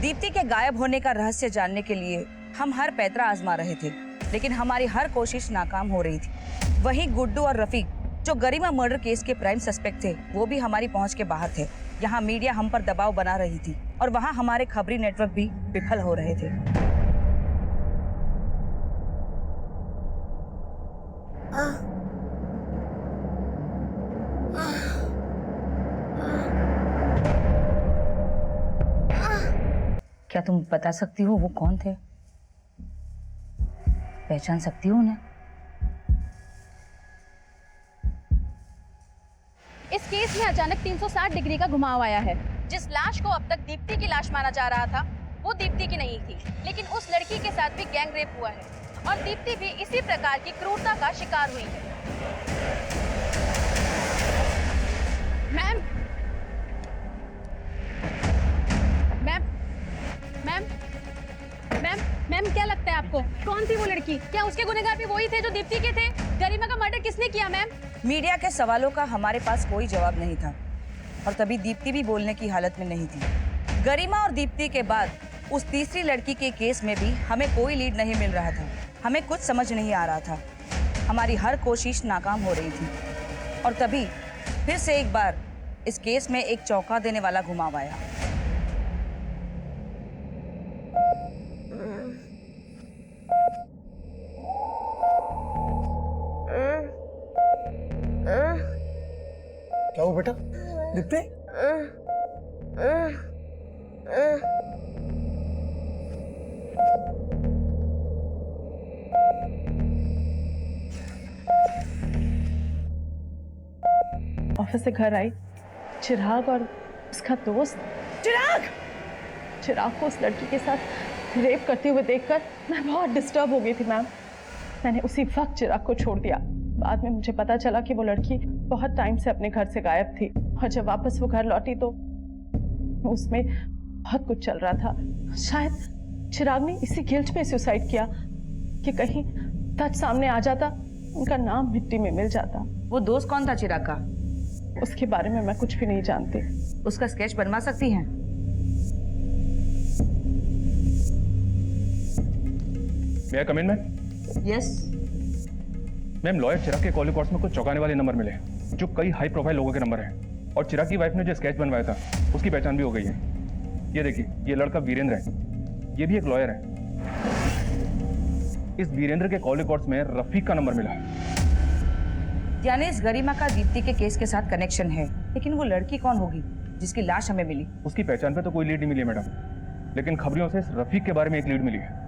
दीप्ति के गायब होने का रहस्य जानने के लिए हम हर पैतरा आजमा रहे थे, लेकिन हमारी हर कोशिश नाकाम हो रही थी। वहीं गुड्डू और रफीक, जो गरिमा मर्डर केस के प्राइम सस्पेक्ट थे, वो भी हमारी पहुंच के बाहर थे। यहाँ मीडिया हम पर दबाव बना रही थी और वहाँ हमारे खबरी नेटवर्क भी विफल हो रहे थे। क्या तुम बता सकती हो वो कौन थे? पहचान सकती हो उन्हें? इस केस में अचानक 360 डिग्री का घुमाव आया है। जिस लाश को अब तक दीप्ति की लाश माना जा रहा था, वो दीप्ति की नहीं थी, लेकिन उस लड़की के साथ भी गैंग रेप हुआ है और दीप्ति भी इसी प्रकार की क्रूरता का शिकार हुई है। Ma'am, ma'am, ma'am, ma'am, ma'am, क्या लगता है आपको कौन थी वो लड़की? क्या उसके गुनहगार भी वही थे जो दीप्ति के थे? गरिमा का मर्डर किसने किया मैम? मीडिया के सवालों का हमारे पास कोई जवाब नहीं था और तभी दीप्ति भी बोलने की हालत में नहीं थी। गरिमा और दीप्ति के बाद उस तीसरी लड़की के केस में भी हमें कोई लीड नहीं मिल रहा था। हमें कुछ समझ नहीं आ रहा था। हमारी हर कोशिश नाकाम हो रही थी और तभी फिर से एक बार इस केस में एक चौंका देने वाला घुमाव आया। क्या हुआ बेटा? दीप्ति? ऑफिस से घर आई, चिराग और उसका दोस्त चिराग को उस लड़की के साथ रेप करते हुए देखकर मैं बहुत डिस्टर्ब हो गई थी मैम। मैंने उसी वक्त चिराग को छोड़ दिया। बाद में मुझे पता चला कि वो लड़की बहुत टाइम से अपने घर से गायब थी और जब वापस वो घर लौटी तो उसमें बहुत कुछ चल रहा था। शायद चिराग ने इसी गिल्ट में सुसाइड किया कि कहीं सच सामने आ जाता, उनका नाम मिट्टी में मिल जाता। वो दोस्त कौन था चिराग का? उसके बारे में मैं कुछ भी नहीं जानती। उसका स्केच बनवा सकती हैं? May I come in, ma'am? Yes. Ma'am, lawyer Chirag के कॉल रिकॉर्ड्स में कुछ चौंकाने वाले नंबर मिले जो कई हाई प्रोफाइल लोगों के नंबर हैं और चिराग की वाइफ ने जो स्केच बनवाया था उसकी पहचान भी हो गई है। ये देखिए, ये लड़का वीरेंद्र है, ये भी एक लॉयर है। इस वीरेंद्र के कॉल रिकॉर्ड्स में रफीक का नंबर मिला है। यानी इस गरिमा का दीप्ति के केस के साथ कनेक्शन है, लेकिन वो लड़की कौन होगी जिसकी लाश हमें मिली? उसकी पहचान पे तो कोई लीड नहीं मिली मैडम, लेकिन खबरों से इस रफीक के बारे में एक लीड मिली है।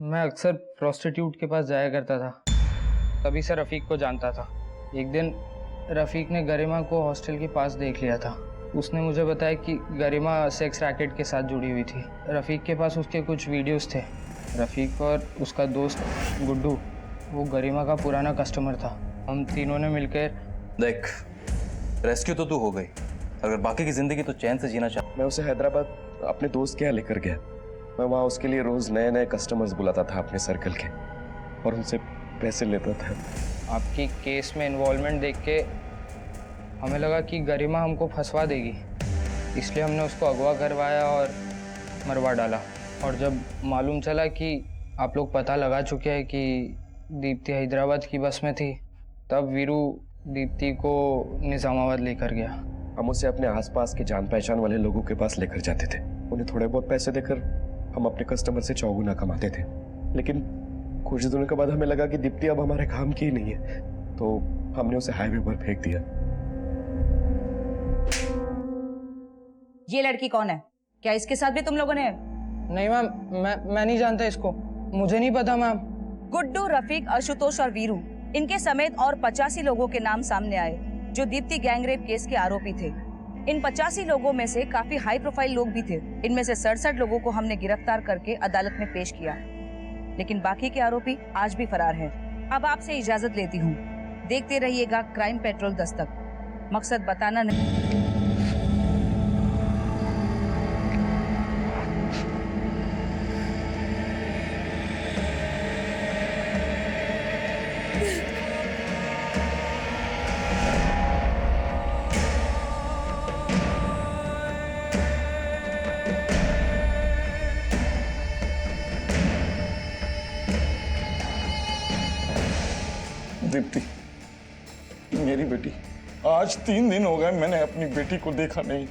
मैं अक्सर प्रोस्टिट्यूट के पास जाया करता था, तभी से रफ़ीक को जानता था। एक दिन रफ़ीक ने गरिमा को हॉस्टल के पास देख लिया था। उसने मुझे बताया कि गरिमा सेक्स रैकेट के साथ जुड़ी हुई थी। रफ़ीक के पास उसके कुछ वीडियोस थे। रफ़ीक और उसका दोस्त गुड्डू, वो गरिमा का पुराना कस्टमर था। हम तीनों ने मिलकर देख, रेस्क्यू तो तू हो गई, अगर बाकी की जिंदगी तो चैन से जीना चाह। मैं उसे हैदराबाद अपने दोस्त के यहाँ लेकर गया। मैं वहाँ उसके लिए रोज नए नए कस्टमर्स बुलाता था अपने सर्कल के और उनसे पैसे लेता था। आपकी केस में इन्वॉल्वमेंट देख के हमें लगा कि गरिमा हमको फंसवा देगी, इसलिए हमने उसको अगवा करवाया और मरवा डाला। और जब मालूम चला कि आप लोग पता लगा चुके हैं कि दीप्ति हैदराबाद की बस में थी, तब वीरू दीप्ति को निज़ामाबाद लेकर गया। हम उसे अपने आसपास के जान पहचान वाले लोगों के पास लेकर जाते थे। उन्हें थोड़े बहुत पैसे देकर हम अपने कस्टमर से चौगुना कमाते थे। लेकिन कुछ दिनों के बाद हमें लगा कि दीप्ति अब हमारे काम की ही नहीं है, तो हमने उसे हाईवे पर फेंक दिया। ये लड़की कौन है? क्या इसके साथ भी तुम लोगों ने? नहीं मैम, मैं नहीं जानता इसको, मुझे नहीं पता मैम। गुड्डू, रफीक, आशुतोष और वीरू, इनके समेत और 85 लोगों के नाम सामने आए जो दीप्ति गैंगरेप केस के आरोपी थे। इन 85 लोगों में से काफी हाई प्रोफाइल लोग भी थे। इनमें से 67 लोगों को हमने गिरफ्तार करके अदालत में पेश किया, लेकिन बाकी के आरोपी आज भी फरार हैं। अब आपसे इजाजत लेती हूँ। देखते रहिएगा क्राइम पेट्रोल दस्तक। मकसद बताना नहीं। दीप्ति, मेरी बेटी, आज 3 दिन हो गए मैंने अपनी बेटी को देखा नहीं।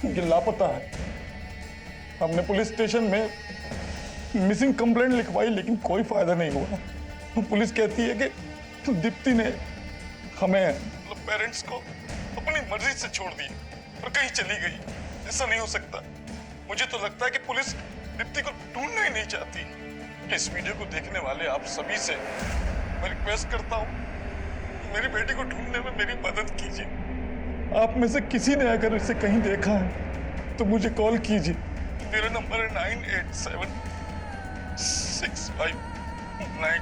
ये लापता है। हमने पुलिस स्टेशन में मिसिंग कंप्लेंट लिखवाई लेकिन कोई फायदा नहीं हुआ। पुलिस कहती है कि दीप्ति ने हमें मतलब पेरेंट्स को अपनी मर्जी से छोड़ दिया और कहीं चली गई। ऐसा नहीं हो सकता। मुझे तो लगता है कि पुलिस दीप्ति को ढूंढना ही नहीं चाहती। इस वीडियो को देखने वाले आप सभी से मैं रिक्वेस्ट करता हूँ, मेरी बेटी को ढूंढने में मेरी मदद कीजिए। आप में से किसी ने अगर इसे कहीं देखा है तो मुझे कॉल कीजिए। मेरा नंबर है 987659।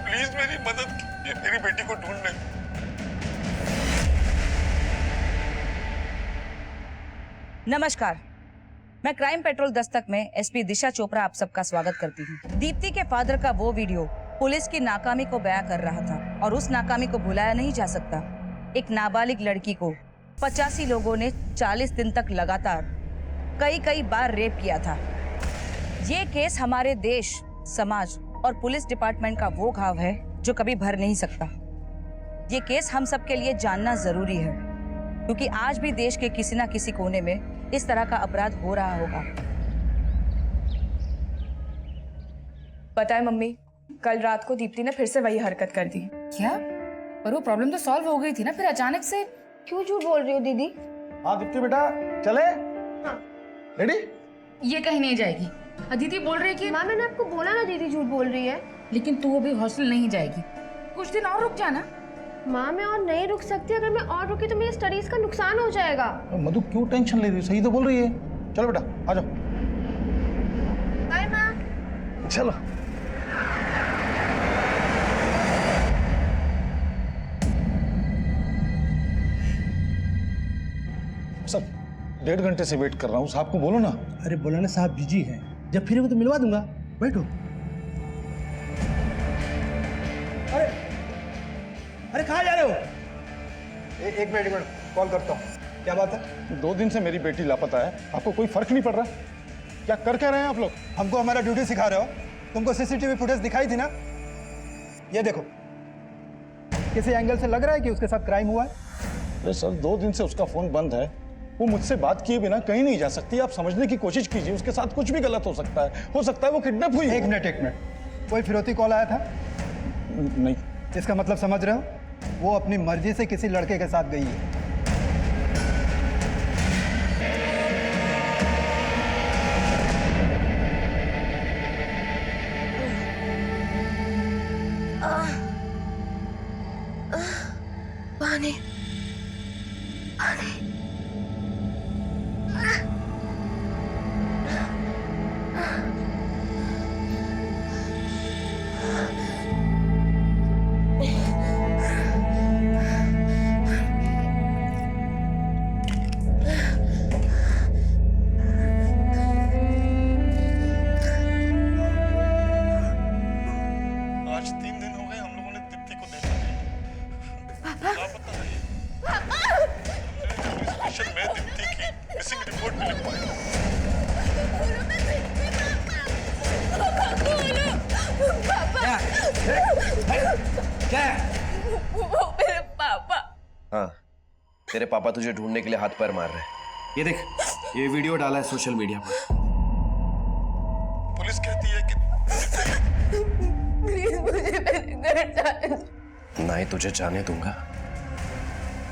प्लीज मेरी मदद कीजिए मेरी बेटी को ढूंढने में। नमस्कार, मैं क्राइम पेट्रोल दस्तक में एसपी दिशा चोपड़ा आप सबका स्वागत करती हूँ। दीप्ति के फादर का वो वीडियो पुलिस की नाकामी को बयां कर रहा था और उस नाकामी को भुलाया नहीं जा सकता। एक नाबालिग लड़की को 85 लोगों ने 40 दिन तक लगातार कई बार रेप किया था। ये केस हमारे देश, समाज और पुलिस डिपार्टमेंट का वो घाव है जो कभी भर नहीं सकता। ये केस हम सबके लिए जानना जरूरी है क्योंकि आज भी देश के किसी न किसी कोने में इस तरह का अपराध हो रहा होगा। पता है मम्मी, कल रात को दीप्ति ने फिर से वही हरकत कर दी। क्या? पर वो प्रॉब्लम तो सॉल्व हो गई थी ना, फिर अचानक से क्यों झूठ बोल रही हो दीदी? हाँ दीप्ति बेटा, चले? हाँ। रेडी? ये कहीं नहीं जाएगी। अदिति बोल रही है कि माँ, मैंने आपको बोला ना दीदी झूठ बोल रही है। लेकिन तू अभी हॉस्टल नहीं जाएगी, कुछ दिन और रुक जाना। माँ, मैं और नहीं रुक सकती। अगर मैं और रुकी तो मेरी स्टडीज का नुकसान हो जाएगा। मधु क्यों टेंशन ले रही है? सही तो बोल रही है। चलो बेटा, आ जाओ। बाय माँ। चलो। सर, 1.5 घंटे से वेट कर रहा हूँ। साहब को बोलो ना। अरे बोला ना, साहब बिजी हैं। जब फिर तो मिलवा दूंगा, बैठो। अरे कहाँ जा रहे हो? एक मिनट कॉल करता हूँ। क्या बात है? 2 दिन से मेरी बेटी लापता है। आपको कोई फर्क नहीं पड़ रहा? क्या कर रहे हैं आप लोग? हमको हमारा ड्यूटी सिखा रहे हो? तुमको सीसीटीवी फुटेज दिखाई थी ना? ये देखो, किसी एंगल से लग रहा है कि उसके साथ क्राइम हुआ है? अरे सर, 2 दिन से उसका फोन बंद है। वो मुझसे बात किए बिना कहीं नहीं जा सकती। आप समझने की कोशिश कीजिए, उसके साथ कुछ भी गलत हो सकता है। हो सकता है वो किडनैप हुई। एक मिनट, कोई फिरौती कॉल आया था? नहीं। इसका मतलब समझ रहे हो? वो अपनी मर्जी से किसी लड़के के साथ गई है। पानी। आज 3 दिन हो गए हम लोगों ने दीप्ति को देखा नहीं। लापता है ये। पुलिस स्टेशन में दीप्ति की मिसिंग रिपोर्ट भी लिखवाई। क्या? वो मेरे पापा। हाँ, तेरे पापा तुझे ढूंढने के लिए हाथ पैर मार रहे हैं। ये देख, ये वीडियो डाला है सोशल मीडिया पर। पुलिस कहती है कि प्लीज मुझे मेरे घर जाने। ना ही तुझे जाने दूंगा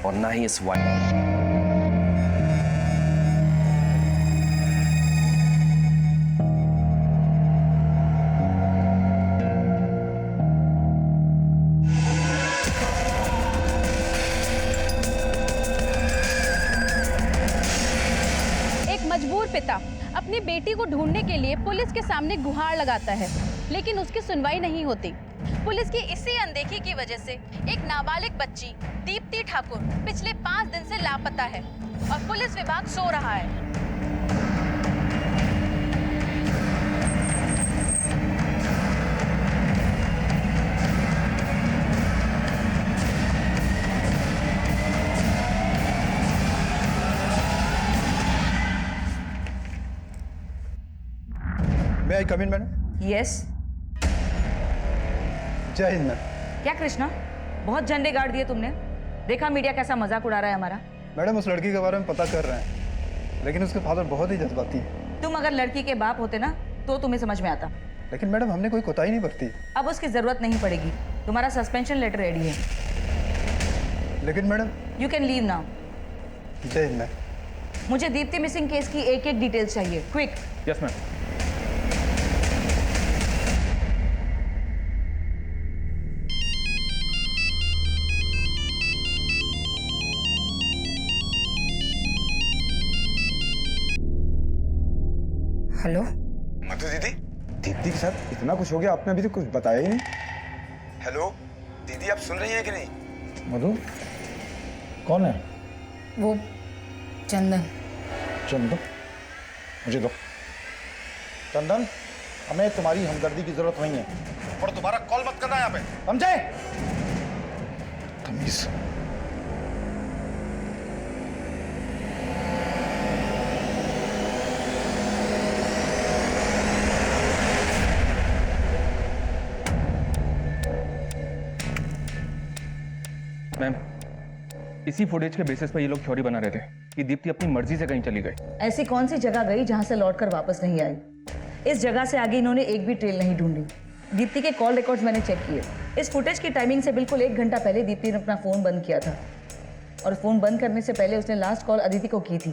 और ना ही इस वाइफ। मजबूर पिता अपनी बेटी को ढूंढने के लिए पुलिस के सामने गुहार लगाता है, लेकिन उसकी सुनवाई नहीं होती। पुलिस की इसी अनदेखी की वजह से एक नाबालिग बच्ची दीप्ति ठाकुर पिछले 5 दिन से लापता है और पुलिस विभाग सो रहा है। May I come in, madam? Yes. जय हिंद मैम। क्या कृष्णा, बहुत झंडे गाड़ दिए तुमने। देखा मीडिया कैसा मजाक उड़ा रहा है हमारा। मैडम उस लड़की के बारे में पता कर रहे हैं, लेकिन उसके फादर बहुत ही जज्बाती हैं। तुम अगर लड़की के बाप होते ना तो तुम्हें समझ में आता। लेकिन मैडम हमने कोई कोताही नहीं बरती। अब उसकी जरूरत नहीं पड़ेगी, तुम्हारा सस्पेंशन लेटर रेडी है। लेकिन madam you can leave now. जय हिंद मैम। मुझे दीप्ति मिसिंग केस की एक एक डिटेल्स चाहिए, क्विक। Yes ma'am. हेलो मधु दीदी, दीप्ति के साथ इतना कुछ हो गया, आपने अभी तक कुछ बताया ही नहीं। हेलो दीदी, आप सुन रही हैं कि नहीं? मधु, कौन है? वो चंदन। चंदन, मुझे दो। चंदन, हमें तुम्हारी हमदर्दी की जरूरत नहीं है और दोबारा कॉल मत करना यहाँ पे, समझे? तमीज। मैम, इसी फुटेज के बेसिस पर ये लोग थ्योरी बना रहे थे कि दीप्ति अपनी मर्जी से कहीं चली गई। ऐसी कौन सी जगह गई जहां से लौटकर वापस नहीं आई? इस जगह से आगे इन्होंने एक भी ट्रेल नहीं ढूंढी। दीप्ति के कॉल रिकॉर्ड्स मैंने चेक किए। इस फुटेज की टाइमिंग से बिल्कुल 1 घंटा पहले दीप्ति ने अपना फोन बंद किया था, और फोन बंद करने से पहले उसने लास्ट कॉल अदिति को की थी।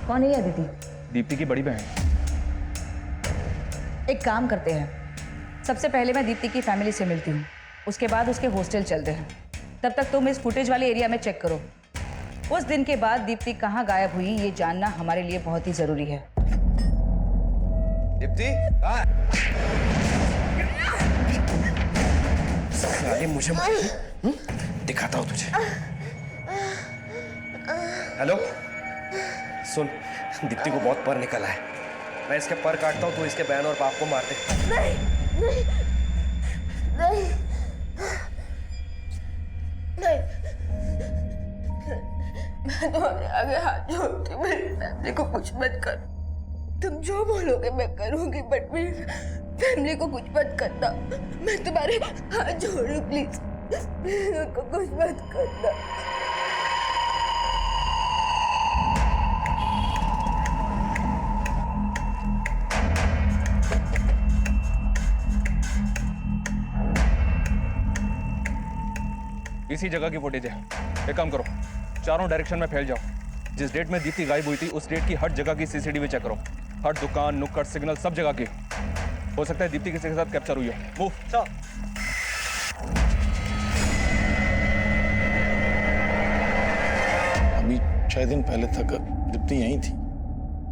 कौन है ये अदिति? दीप्ति की बड़ी बहन। एक काम करते हैं, सबसे पहले मैं दीप्ति की फैमिली से मिलती हूँ, उसके बाद उसके हॉस्टल चलते हैं। तब तक तुम इस फुटेज वाले एरिया में चेक करो। उस दिन के बाद दीप्ति कहाँ गायब हुई ये जानना हमारे लिए बहुत ही जरूरी है। दीप्ति, साले मुझे दिखाता हूँ तुझे। हेलो, सुन, दीप्ति को बहुत पर निकला है। मैं इसके पर काटता हूँ, तो इसके बहन और बाप को मार दे। नहीं, नहीं, नहीं, नहीं। मैं तुम्हारे आगे हाथ जोड़ती हूँ, मेरी फैमिली को कुछ मत कर। तुम जो बोलोगे मैं करूँगी, बट मेरी फैमिली को कुछ मत करना। मैं तुम्हारे हाथ जोड़ रही हूँ, प्लीज प्लीज उनको कुछ मत करना। इसी जगह की फुटेज है। एक काम करो, चारों डायरेक्शन में फैल जाओ। जिस डेट में दीप्ति गायब हुई थी उस डेट की हर जगह की सीसीटीवी चेक करो। हर दुकान, नुक्कड़, सिग्नल, सब जगह की। हो सकता है दीप्ति किसी के साथ कैप्चर हुई हो। मूव। चल। अभी 6 दिन पहले तक दीप्ति यहीं थी,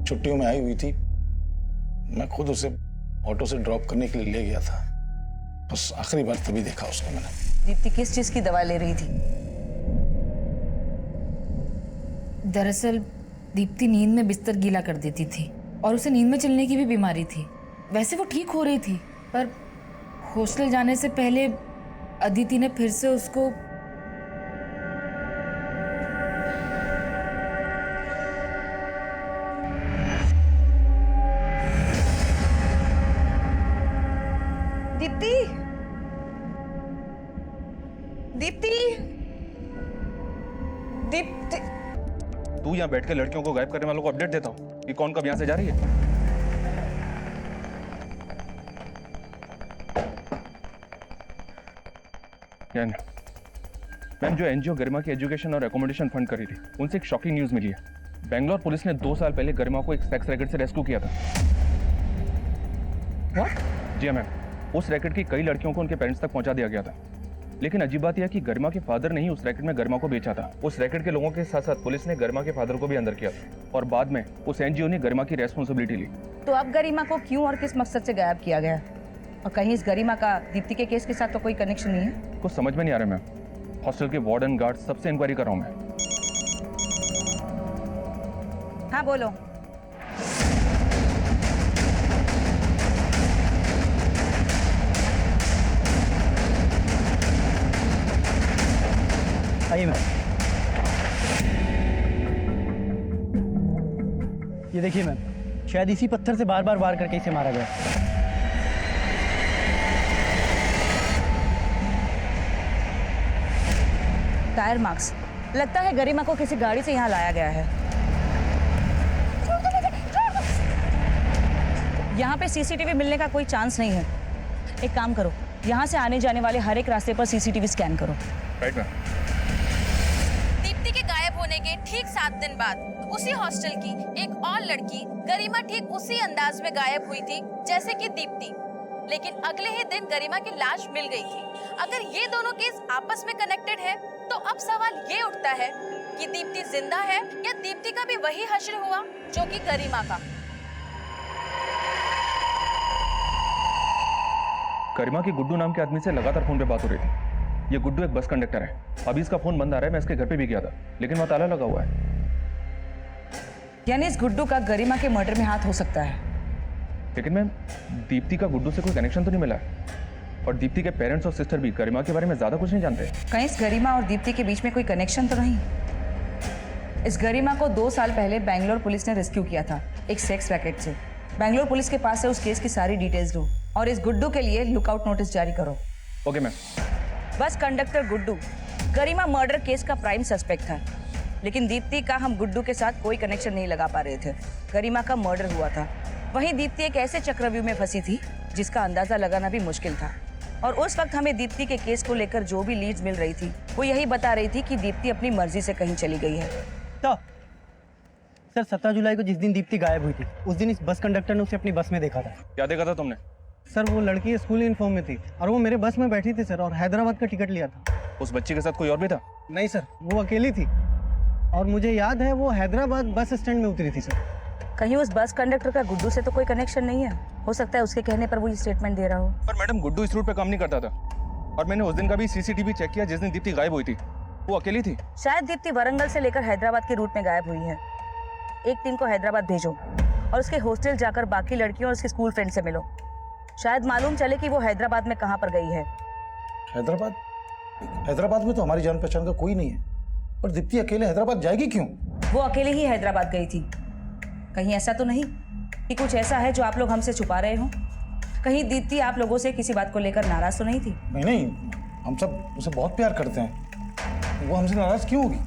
छुट्टियों में आई हुई थी। मैं खुद उसे ऑटो से ड्रॉप करने के लिए ले गया था। बस आखिरी बार तभी देखा उसको मैंने। दीप्ति किस चीज की दवा ले रही थी? दरअसल दीप्ति नींद में बिस्तर गीला कर देती थी और उसे नींद में चलने की भी बीमारी थी। वैसे वो ठीक हो रही थी, पर हॉस्टल जाने से पहले अदिति ने फिर से उसको दीप्ति, दीप्ति, दीप्ति। तू यहाँ बैठ के लड़कियों को गायब करने वालों को अपडेट देता हूँ कि कौन कब यहाँ से जा रही है। मैम, जो एनजीओ गरिमा की एजुकेशन और एकोमोडेशन फंड करी थी, उनसे एक शॉकिंग न्यूज मिली है। बेंगलोर पुलिस ने 2 साल पहले गरिमा को एक सेक्स रैकेट से रेस्क्यू किया था। What? जी मैम, उस रैकेट की कई लड़कियों को उनके पेरेंट्स तक पहुंचा दिया गया था। लेकिन अजीब बात यह है कि गरिमा के फादर ने ही उस रैकेट में गरिमा को बेचा था। उस रैकेट के लोगों के साथ साथ पुलिस ने गरिमा के फादर को भी अंदर किया था, और बाद में उस एनजीओ ने गरिमा की रेस्पॉन्सिबिलिटी ली। तो अब गरिमा को क्यों और किस मकसद से गायब किया गया? और कहीं इस गरिमा का दीप्ति के केस के साथ तो कोई कनेक्शन नहीं है? कुछ समझ में नहीं आ रहा मैम। हॉस्टल के वार्डन, गार्ड, सबसे इंक्वायरी कर रहा हूँ मैं। हाँ बोलो। आइए मैम। ये देखिए मैम, शायद इसी पत्थर से बार बार वार करके इसे मारा गया। Tyre marks. लगता है गरिमा को किसी गाड़ी से यहाँ लाया गया है। यहाँ पे सीसीटीवी मिलने का कोई चांस नहीं है। एक काम करो, यहाँ से आने जाने वाले हर एक रास्ते पर सीसीटीवी स्कैन करो। Right ma'am. दीप्ति के गायब होने के ठीक 7 दिन बाद उसी हॉस्टल की एक और लड़की गरिमा ठीक उसी अंदाज में गायब हुई थी जैसे कि दीप्ति, लेकिन अगले ही दिन गरिमा की लाश मिल गई थी। अगर ये दोनों केस आपस में कनेक्टेड है तो अब सवाल ये उठता है कि दीप्ति जिंदा है या दीप्ति का भी वही हश्र हुआ जो कि गरिमा का। गरिमा की गुड्डू नाम के आदमी से लगातार फोन पे बात हो रही थी। ये गुड्डू एक बस कंडक्टर है। अभी इसका फोन बंद आ रहा है। मैं इसके घर पे भी गया था लेकिन वहाँ ताला लगा हुआ है। यानी इस गुड्डू का गरिमा के मर्डर में हाथ हो सकता है। लेकिन मैम, दीप्ति का गुड्डू से कोई कनेक्शन तो नहीं मिला है। और दीप्ति के पेरेंट्स और सिस्टर भी गरिमा के बारे में ज्यादा कुछ नहीं जानते। कहीं इस गरिमा और दीप्ति के बीच में कोई कनेक्शन तो नहीं? इस गरिमा को 2 साल पहले बैंगलोर पुलिस ने रेस्क्यू किया था एक सेक्स रैकेट से। बैंगलोर पुलिस के पास से उस केस की सारी डिटेल्स लो और इस गुड्डू के लिए लुकआउट नोटिस जारी करो। Okay ma'am. Bus conductor Guddu Garima murder case का प्राइम सस्पेक्ट था, लेकिन दीप्ति का हम गुड्डू के साथ कोई कनेक्शन नहीं लगा पा रहे थे। गरिमा का मर्डर हुआ था, वहीं दीप्ति एक ऐसे चक्रव्यूह में फंसी थी जिसका अंदाजा लगाना भी मुश्किल था। और उस वक्त हमें दीप्ति के केस को लेकर जो भी लीड्स मिल रही थी वो यही बता रही थी कि दीप्ति अपनी मर्जी से कहीं चली गई है। तो सर 17 जुलाई को जिस दिन दीप्ति गायब हुई थी उस दिन इस बस कंडक्टर ने उसे अपनी बस में देखा था। क्या देखा था तुमने? सर वो लड़की स्कूल यूनिफॉर्म में थी और वो मेरे बस में बैठी थी सर, और हैदराबाद का टिकट लिया था। उस बच्ची के साथ कोई और भी था? नहीं सर, वो अकेली थी और मुझे याद है वो हैदराबाद बस स्टैंड में उतरी थी सर। कहीं उस बस कंडक्टर का गुड्डू से तो कोई कनेक्शन नहीं है? हो सकता है उसके कहने पर वो ये स्टेटमेंट दे रहा हो। पर मैडम, गुड्डू इस रूट पे काम नहीं करता था और मैंने उस दिन का भी सीसीटीवी चेक किया जिस दिन दीप्ति गायब हुई थी। वो अकेली थी। शायद दीप्ति वरंगल से लेकर हैदराबाद के रूट में गायब हुई है। एक टीम को हैदराबाद भेजो और उसके हॉस्टल जाकर बाकी लड़कियों और उसके स्कूल फ्रेंड से मिलो। शायद मालूम चले कि वो हैदराबाद में कहाँ पर गई है। हैदराबाद में तो हमारी जान पहचान का कोई नहीं है, और दीप्ति अकेले हैदराबाद जाएगी क्यों? वो अकेले ही हैदराबाद गई थी। कहीं ऐसा तो नहीं कि कुछ ऐसा है जो आप लोग हमसे छुपा रहे हो? कहीं दीप्ति आप लोगों से किसी बात को लेकर नाराज तो नहीं थी? नहीं, हम सब उसे बहुत प्यार करते हैं। वो हमसे नाराज क्यों होगी?